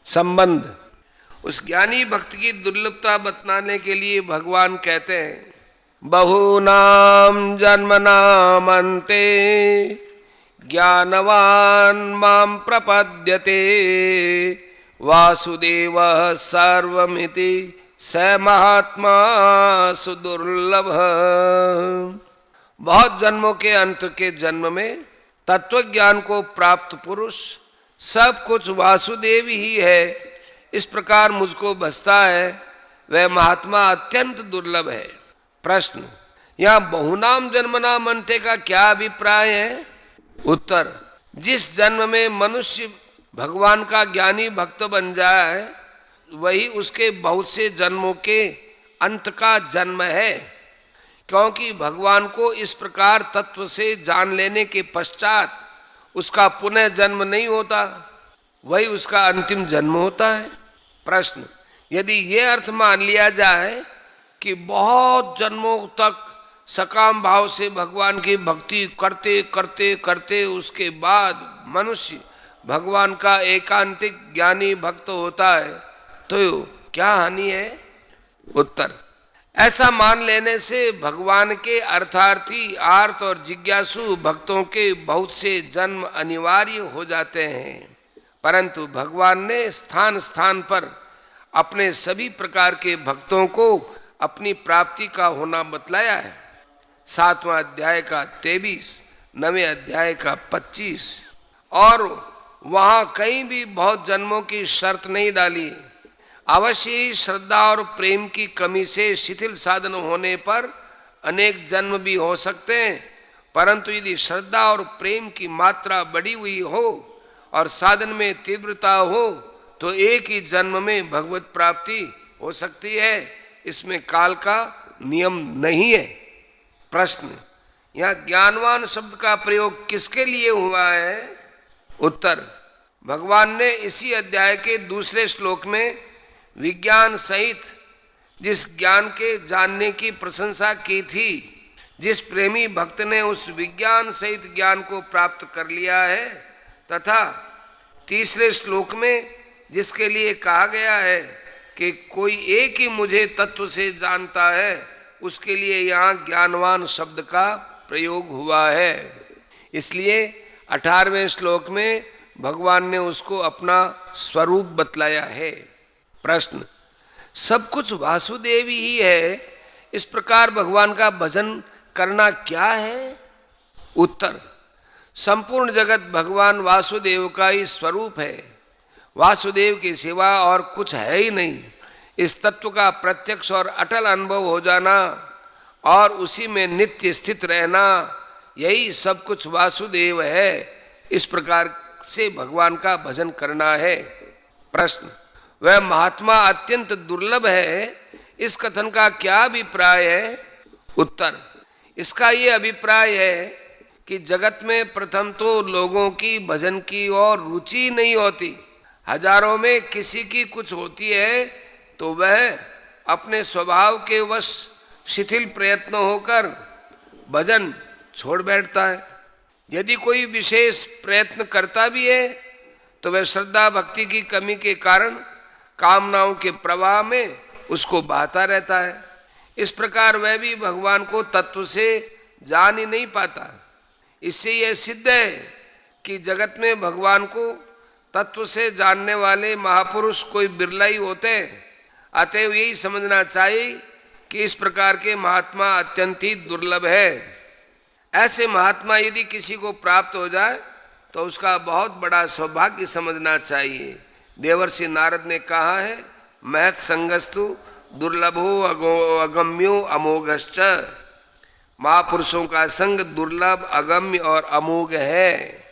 संबंध। उस ज्ञानी भक्त की दुर्लभता बतलाने के लिए भगवान कहते हैं, बहूनाम जन्मनाम अन्ते ज्ञानवान माम प्रपद्यते वासुदेवः सर्वमिति स महात्मा सुदुर्लभ। बहुत जन्मों के अंत के जन्म में तत्व ज्ञान को प्राप्त पुरुष सब कुछ वासुदेव ही है, इस प्रकार मुझको बसता है, वह महात्मा अत्यंत दुर्लभ है। प्रश्न, यहाँ बहुनाम जन्मनाम अन्ते का क्या अभिप्राय है? उत्तर, जिस जन्म में मनुष्य भगवान का ज्ञानी भक्त बन जाए वही उसके बहुत से जन्मों के अंत का जन्म है, क्योंकि भगवान को इस प्रकार तत्व से जान लेने के पश्चात उसका पुनः जन्म नहीं होता, वही उसका अंतिम जन्म होता है। प्रश्न, यदि ये अर्थ मान लिया जाए कि बहुत जन्मों तक सकाम भाव से भगवान की भक्ति करते करते करते उसके बाद मनुष्य भगवान का एकांतिक ज्ञानी भक्त होता है, तो क्या हानि है? उत्तर, ऐसा मान लेने से भगवान के अर्थार्थी आर्त और जिज्ञासु भक्तों के बहुत से जन्म अनिवार्य हो जाते हैं, परंतु भगवान ने स्थान स्थान पर अपने सभी प्रकार के भक्तों को अपनी प्राप्ति का होना बतलाया है। 7वां अध्याय का 23, 9वें अध्याय का 25, और वहां कहीं भी बहुत जन्मों की शर्त नहीं डाली। अवश्य ही श्रद्धा और प्रेम की कमी से शिथिल साधन होने पर अनेक जन्म भी हो सकते हैं, परंतु यदि श्रद्धा और प्रेम की मात्रा बढ़ी हुई हो और साधन में तीव्रता हो तो एक ही जन्म में भगवत प्राप्ति हो सकती है। इसमें काल का नियम नहीं है। प्रश्न, यहाँ ज्ञानवान शब्द का प्रयोग किसके लिए हुआ है? उत्तर, भगवान ने इसी अध्याय के दूसरे श्लोक में विज्ञान सहित जिस ज्ञान के जानने की प्रशंसा की थी, जिस प्रेमी भक्त ने उस विज्ञान सहित ज्ञान को प्राप्त कर लिया है, तथा तीसरे श्लोक में जिसके लिए कहा गया है कि कोई एक ही मुझे तत्व से जानता है, उसके लिए यहाँ ज्ञानवान शब्द का प्रयोग हुआ है। इसलिए 18वें श्लोक में भगवान ने उसको अपना स्वरूप बतलाया है। प्रश्न, सब कुछ वासुदेव ही है, इस प्रकार भगवान का भजन करना क्या है? उत्तर, संपूर्ण जगत भगवान वासुदेव का ही स्वरूप है। वासुदेव के सिवा और कुछ है ही नहीं। इस तत्व का प्रत्यक्ष और अटल अनुभव हो जाना और उसी में नित्य स्थित रहना, यही सब कुछ वासुदेव है। इस प्रकार से भगवान का भजन करना है। प्रश्न, वह महात्मा अत्यंत दुर्लभ है, इस कथन का क्या अभिप्राय है? उत्तर, इसका ये अभिप्राय है कि जगत में प्रथम तो लोगों की भजन की और रुचि नहीं होती। हजारों में किसी की कुछ होती है तो वह अपने स्वभाव के वश शिथिल प्रयत्न होकर भजन छोड़ बैठता है। यदि कोई विशेष प्रयत्न करता भी है तो वह श्रद्धा भक्ति की कमी के कारण कामनाओं के प्रवाह में उसको बहाता रहता है। इस प्रकार वह भी भगवान को तत्व से जान ही नहीं पाता। इससे यह सिद्ध है कि जगत में भगवान को तत्व से जानने वाले महापुरुष कोई बिरला ही होते हैं। अतएव यही समझना चाहिए कि इस प्रकार के महात्मा अत्यंत ही दुर्लभ है। ऐसे महात्मा यदि किसी को प्राप्त हो जाए तो उसका बहुत बड़ा सौभाग्य समझना चाहिए। देवर्षि नारद ने कहा है, महत् संगस्तु दुर्लभो अगम्यो अमोघश्च। महापुरुषों का संग दुर्लभ, अगम्य और अमोघ है।